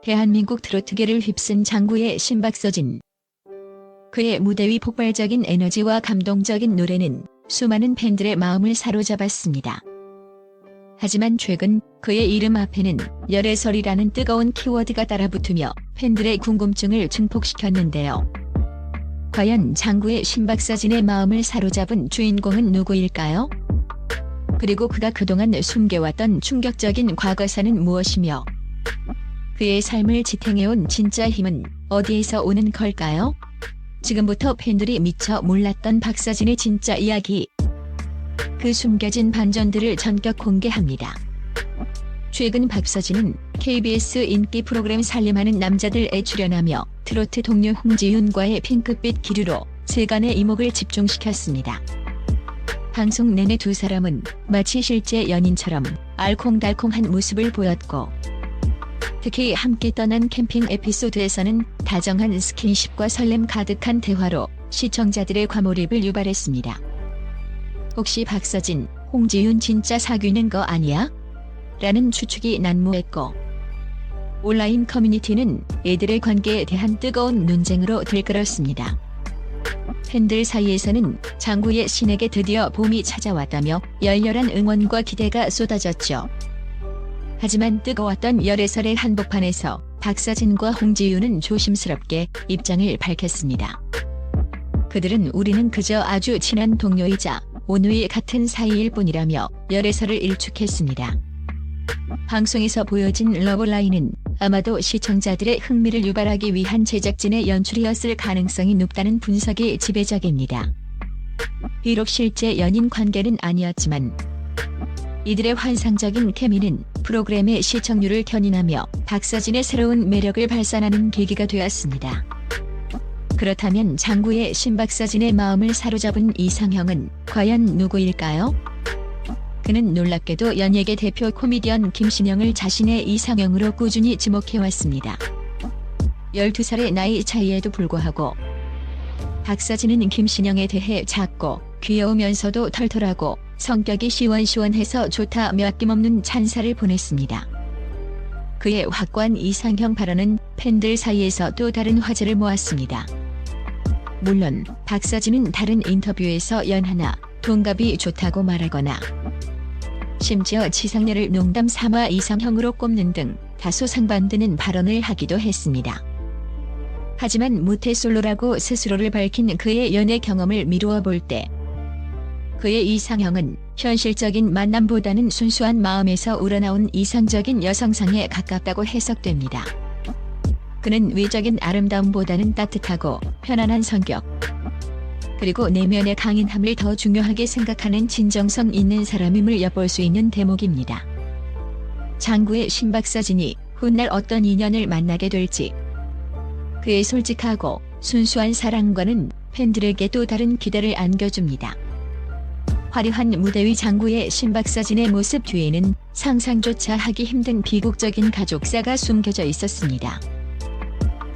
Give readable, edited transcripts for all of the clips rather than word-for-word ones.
대한민국 트로트계를 휩쓴 장구의 신박서진. 그의 무대 위 폭발적인 에너지와 감동적인 노래는 수많은 팬들의 마음을 사로잡았습니다. 하지만 최근 그의 이름 앞에는 열애설이라는 뜨거운 키워드가 따라붙으며 팬들의 궁금증을 증폭시켰는데요. 과연 장구의 신박서진의 마음을 사로잡은 주인공은 누구일까요? 그리고 그가 그동안 숨겨왔던 충격적인 과거사는 무엇이며 그의 삶을 지탱해온 진짜 힘은 어디에서 오는 걸까요? 지금부터 팬들이 미처 몰랐던 박서진의 진짜 이야기, 그 숨겨진 반전들을 전격 공개합니다. 최근 박서진은 KBS 인기 프로그램 살림하는 남자들에 출연하며 트로트 동료 홍지윤과의 핑크빛 기류로 세간의 이목을 집중시켰습니다. 방송 내내 두 사람은 마치 실제 연인처럼 알콩달콩한 모습을 보였고, 특히 함께 떠난 캠핑 에피소드에서는 다정한 스킨십과 설렘 가득한 대화로 시청자들의 과몰입을 유발했습니다. 혹시 박서진, 홍지윤 진짜 사귀는 거 아니야? 라는 추측이 난무했고, 온라인 커뮤니티는 이들의 관계에 대한 뜨거운 논쟁으로 들끓었습니다. 팬들 사이에서는 장구의 신에게 드디어 봄이 찾아왔다며 열렬한 응원과 기대가 쏟아졌죠. 하지만 뜨거웠던 열애설의 한복판에서 박서진과 홍지윤은 조심스럽게 입장을 밝혔습니다. 그들은 우리는 그저 아주 친한 동료이자 온누이 같은 사이일 뿐이라며 열애설을 일축했습니다. 방송에서 보여진 러브라인은 아마도 시청자들의 흥미를 유발하기 위한 제작진의 연출이었을 가능성이 높다는 분석이 지배적입니다. 비록 실제 연인 관계는 아니었지만 이들의 환상적인 케미는 프로그램의 시청률을 견인하며 박서진의 새로운 매력을 발산하는 계기가 되었습니다. 그렇다면 장구의 신박서진의 마음을 사로잡은 이상형은 과연 누구일까요? 그는 놀랍게도 연예계 대표 코미디언 김신영을 자신의 이상형으로 꾸준히 지목해왔습니다. 12살의 나이 차이에도 불구하고 박서진은 김신영에 대해 작고 귀여우면서도 털털하고 성격이 시원시원해서 좋다며 아낌없는 찬사를 보냈습니다. 그의 확고한 이상형 발언은 팬들 사이에서 또 다른 화제를 모았습니다. 물론 박서진은 다른 인터뷰에서 연하나 동갑이 좋다고 말하거나 심지어 지상렬을 농담 삼아 이상형으로 꼽는 등 다소 상반되는 발언을 하기도 했습니다. 하지만 모태솔로라고 스스로를 밝힌 그의 연애 경험을 미루어 볼 때 그의 이상형은 현실적인 만남보다는 순수한 마음에서 우러나온 이상적인 여성상에 가깝다고 해석됩니다. 그는 외적인 아름다움보다는 따뜻하고 편안한 성격, 그리고 내면의 강인함을 더 중요하게 생각하는 진정성 있는 사람임을 엿볼 수 있는 대목입니다. 장구의 신박서진이 훗날 어떤 인연을 만나게 될지, 그의 솔직하고 순수한 사랑과는 팬들에게 또 다른 기대를 안겨줍니다. 화려한 무대 위 장구의 신박서진의 모습 뒤에는 상상조차 하기 힘든 비극적인 가족사가 숨겨져 있었습니다.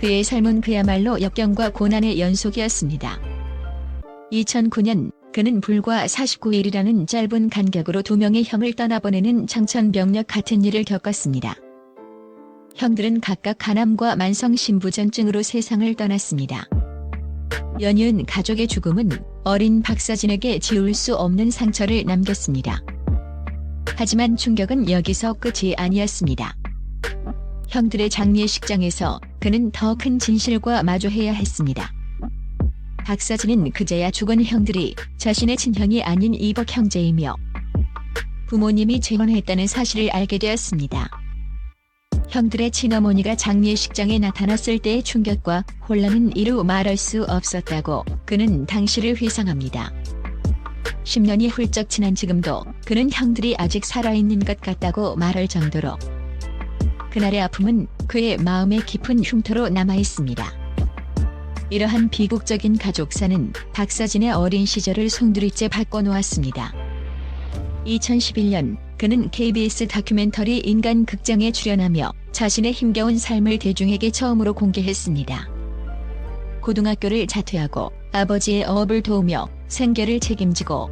그의 삶은 그야말로 역경과 고난의 연속이었습니다. 2009년 그는 불과 49일이라는 짧은 간격으로 두 명의 형을 떠나보내는 청천벽력 같은 일을 겪었습니다. 형들은 각각 간암과 만성신부전증으로 세상을 떠났습니다. 연이은 가족의 죽음은 어린 박서진에게 지울 수 없는 상처를 남겼습니다. 하지만 충격은 여기서 끝이 아니었습니다. 형들의 장례식장에서 그는 더 큰 진실과 마주해야 했습니다. 박서진은 그제야 죽은 형들이 자신의 친형이 아닌 이복 형제이며 부모님이 재혼했다는 사실을 알게 되었습니다. 형들의 친어머니가 장례식장에 나타났을 때의 충격과 혼란은 이루 말할 수 없었다고 그는 당시를 회상합니다. 10년이 훌쩍 지난 지금도 그는 형들이 아직 살아있는 것 같다고 말할 정도로 그날의 아픔은 그의 마음에 깊은 흉터로 남아있습니다. 이러한 비극적인 가족사는 박서진의 어린 시절을 송두리째 바꿔놓았습니다. 2011년 그는 KBS 다큐멘터리 인간극장에 출연하며 자신의 힘겨운 삶을 대중에게 처음으로 공개했습니다. 고등학교를 자퇴하고 아버지의 어업을 도우며 생계를 책임지고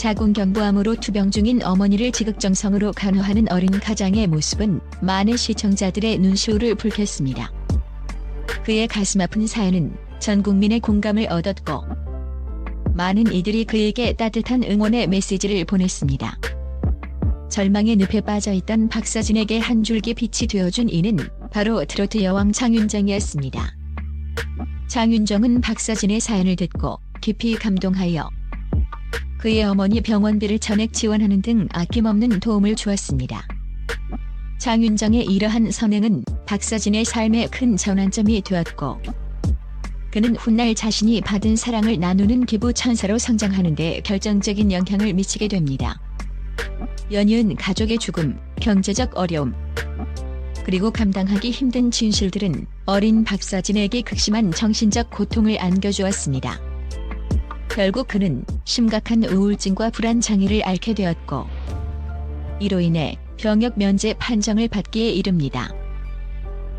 자궁경부암으로 투병 중인 어머니를 지극정성으로 간호하는 어린 가장의 모습은 많은 시청자들의 눈시울을 붉혔습니다. 그의 가슴 아픈 사연은 전 국민의 공감을 얻었고 많은 이들이 그에게 따뜻한 응원의 메시지를 보냈습니다. 절망의 늪에 빠져있던 박서진에게 한 줄기 빛이 되어준 이는 바로 트로트 여왕 장윤정이었습니다. 장윤정은 박서진의 사연을 듣고 깊이 감동하여 그의 어머니 병원비를 전액 지원하는 등 아낌없는 도움을 주었습니다. 장윤정의 이러한 선행은 박서진의 삶에 큰 전환점이 되었고 그는 훗날 자신이 받은 사랑을 나누는 기부 천사로 성장하는 데 결정적인 영향을 미치게 됩니다. 연이은 가족의 죽음, 경제적 어려움, 그리고 감당하기 힘든 진실들은 어린 박서진에게 극심한 정신적 고통을 안겨주었습니다. 결국 그는 심각한 우울증과 불안 장애를 앓게 되었고 이로 인해 병역 면제 판정을 받기에 이릅니다.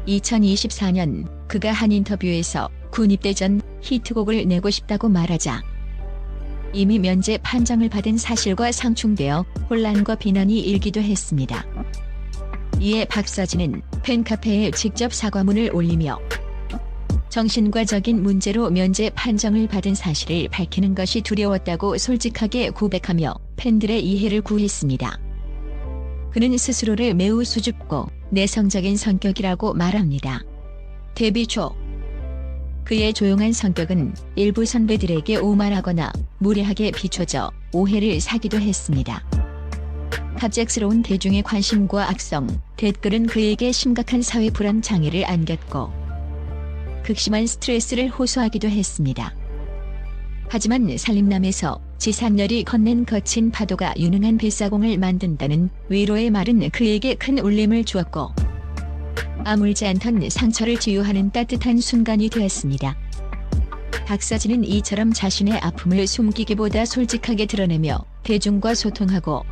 2024년 그가 한 인터뷰에서 군 입대 전 히트곡을 내고 싶다고 말하자 이미 면제 판정을 받은 사실과 상충되어 혼란과 비난이 일기도 했습니다. 이에 박서진은 팬카페에 직접 사과문을 올리며 정신과적인 문제로 면제 판정을 받은 사실을 밝히는 것이 두려웠다고 솔직하게 고백하며 팬들의 이해를 구했습니다. 그는 스스로를 매우 수줍고 내성적인 성격이라고 말합니다. 데뷔 초 그의 조용한 성격은 일부 선배들에게 오만하거나 무례하게 비춰져 오해를 사기도 했습니다. 갑작스러운 대중의 관심과 악성, 댓글은 그에게 심각한 사회 불안 장애를 안겼고 극심한 스트레스를 호소하기도 했습니다. 하지만 산림남에서 지상렬이 건넨 거친 파도가 유능한 뱃사공을 만든다는 위로의 말은 그에게 큰 울림을 주었고 아물지 않던 상처를 치유하는 따뜻한 순간이 되었습니다. 박서진은 이처럼 자신의 아픔을 숨기기보다 솔직하게 드러내며 대중과 소통하고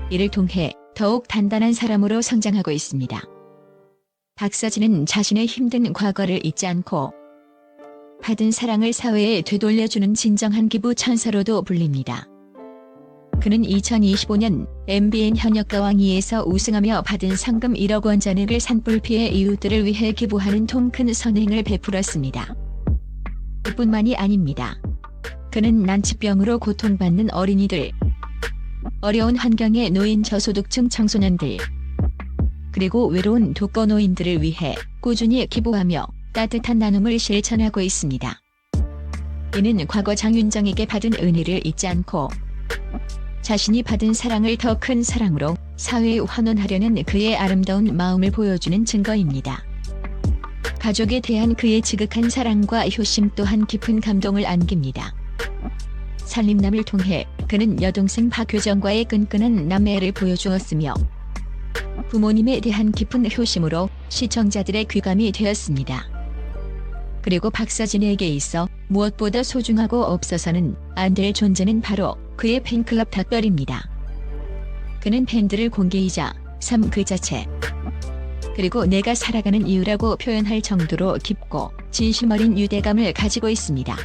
이를 통해 더욱 단단한 사람으로 성장하고 있습니다. 박서진은 자신의 힘든 과거를 잊지 않고 받은 사랑을 사회에 되돌려주는 진정한 기부 천사로도 불립니다. 그는 2025년 MBN 현역가왕2에서 우승하며 받은 상금 1억 원 잔액을 산불 피해 이웃들을 위해 기부하는 통 큰 선행을 베풀었습니다. 뿐만이 아닙니다. 그는 난치병으로 고통받는 어린이들, 어려운 환경에 놓인 저소득층 청소년들, 그리고 외로운 독거노인들을 위해 꾸준히 기부하며 따뜻한 나눔을 실천하고 있습니다. 이는 과거 장윤정에게 받은 은혜를 잊지 않고 자신이 받은 사랑을 더 큰 사랑으로 사회에 환원하려는 그의 아름다운 마음을 보여주는 증거입니다. 가족에 대한 그의 지극한 사랑과 효심 또한 깊은 감동을 안깁니다. 산림남을 통해 그는 여동생 박효정과의 끈끈한 남매를 보여주었으며 부모님에 대한 깊은 효심으로 시청자들의 귀감이 되었습니다. 그리고 박서진에게 있어 무엇보다 소중하고 없어서는 안 될 존재는 바로 그의 팬클럽 닷별입니다. 그는 팬들을 공개이자 삶 그 자체, 그리고 내가 살아가는 이유라고 표현할 정도로 깊고 진심 어린 유대감을 가지고 있습니다.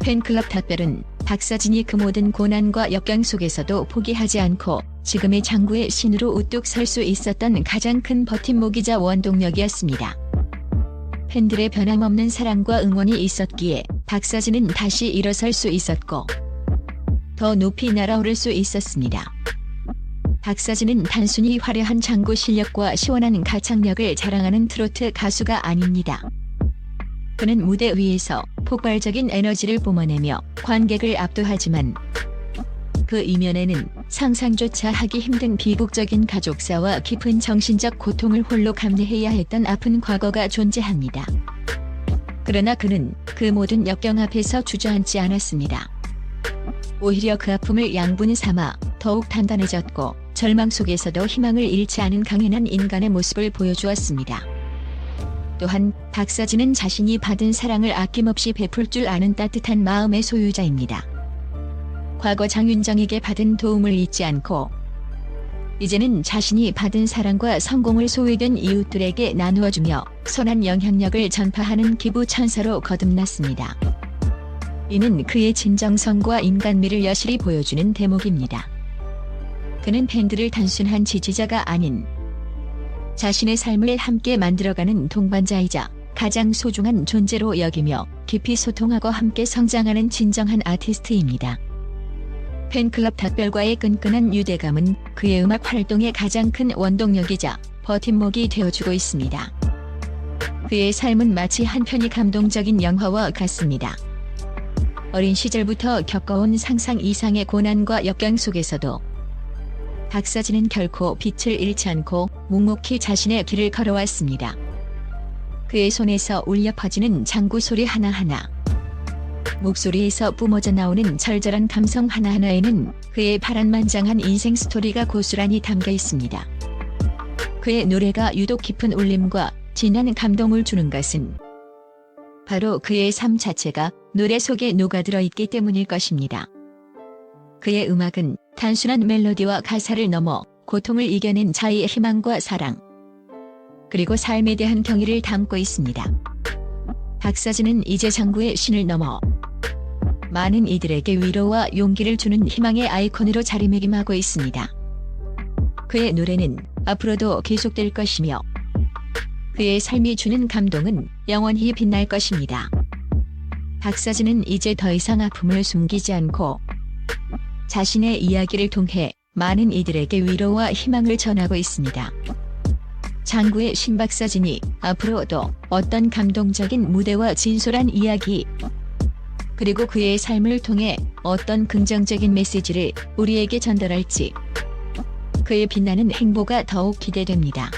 팬클럽 닷별은 박서진이 그 모든 고난과 역경 속에서도 포기하지 않고 지금의 장구의 신으로 우뚝 설 수 있었던 가장 큰 버팀목이자 원동력이었습니다. 팬들의 변함없는 사랑과 응원이 있었기에 박서진은 다시 일어설 수 있었고 더 높이 날아오를 수 있었습니다. 박서진은 단순히 화려한 장구 실력과 시원한 가창력을 자랑하는 트로트 가수가 아닙니다. 그는 무대 위에서 폭발적인 에너지를 뿜어내며 관객을 압도하지만 그 이면에는 상상조차 하기 힘든 비극적인 가족사와 깊은 정신적 고통을 홀로 감내해야 했던 아픈 과거가 존재합니다. 그러나 그는 그 모든 역경 앞에서 주저앉지 않았습니다. 오히려 그 아픔을 양분 삼아 더욱 단단해졌고 절망 속에서도 희망을 잃지 않은 강인한 인간의 모습을 보여주었습니다. 또한 박서진은 자신이 받은 사랑을 아낌없이 베풀 줄 아는 따뜻한 마음의 소유자입니다. 과거 장윤정에게 받은 도움을 잊지 않고 이제는 자신이 받은 사랑과 성공을 소외된 이웃들에게 나누어주며 선한 영향력을 전파하는 기부 천사로 거듭났습니다. 이는 그의 진정성과 인간미를 여실히 보여주는 대목입니다. 그는 팬들을 단순한 지지자가 아닌 자신의 삶을 함께 만들어가는 동반자이자 가장 소중한 존재로 여기며 깊이 소통하고 함께 성장하는 진정한 아티스트입니다. 팬클럽 닷별과의 끈끈한 유대감은 그의 음악 활동의 가장 큰 원동력이자 버팀목이 되어주고 있습니다. 그의 삶은 마치 한편이 감동적인 영화와 같습니다. 어린 시절부터 겪어온 상상 이상의 고난과 역경 속에서도 박서진은 결코 빛을 잃지 않고 묵묵히 자신의 길을 걸어왔습니다. 그의 손에서 울려 퍼지는 장구 소리 하나하나, 목소리에서 뿜어져 나오는 절절한 감성 하나하나에는 그의 파란만장한 인생 스토리가 고스란히 담겨 있습니다. 그의 노래가 유독 깊은 울림과 진한 감동을 주는 것은 바로 그의 삶 자체가 노래 속에 녹아들어 있기 때문일 것입니다. 그의 음악은 단순한 멜로디와 가사를 넘어 고통을 이겨낸 자의 희망과 사랑, 그리고 삶에 대한 경의를 담고 있습니다. 박서진은 이제 장구의 신을 넘어 많은 이들에게 위로와 용기를 주는 희망의 아이콘으로 자리매김하고 있습니다. 그의 노래는 앞으로도 계속될 것이며 그의 삶이 주는 감동은 영원히 빛날 것입니다. 박서진은 이제 더 이상 아픔을 숨기지 않고 자신의 이야기를 통해 많은 이들에게 위로와 희망을 전하고 있습니다. 장구의 신박서진이 앞으로도 어떤 감동적인 무대와 진솔한 이야기, 그리고 그의 삶을 통해 어떤 긍정적인 메시지를 우리에게 전달할지, 그의 빛나는 행보가 더욱 기대됩니다.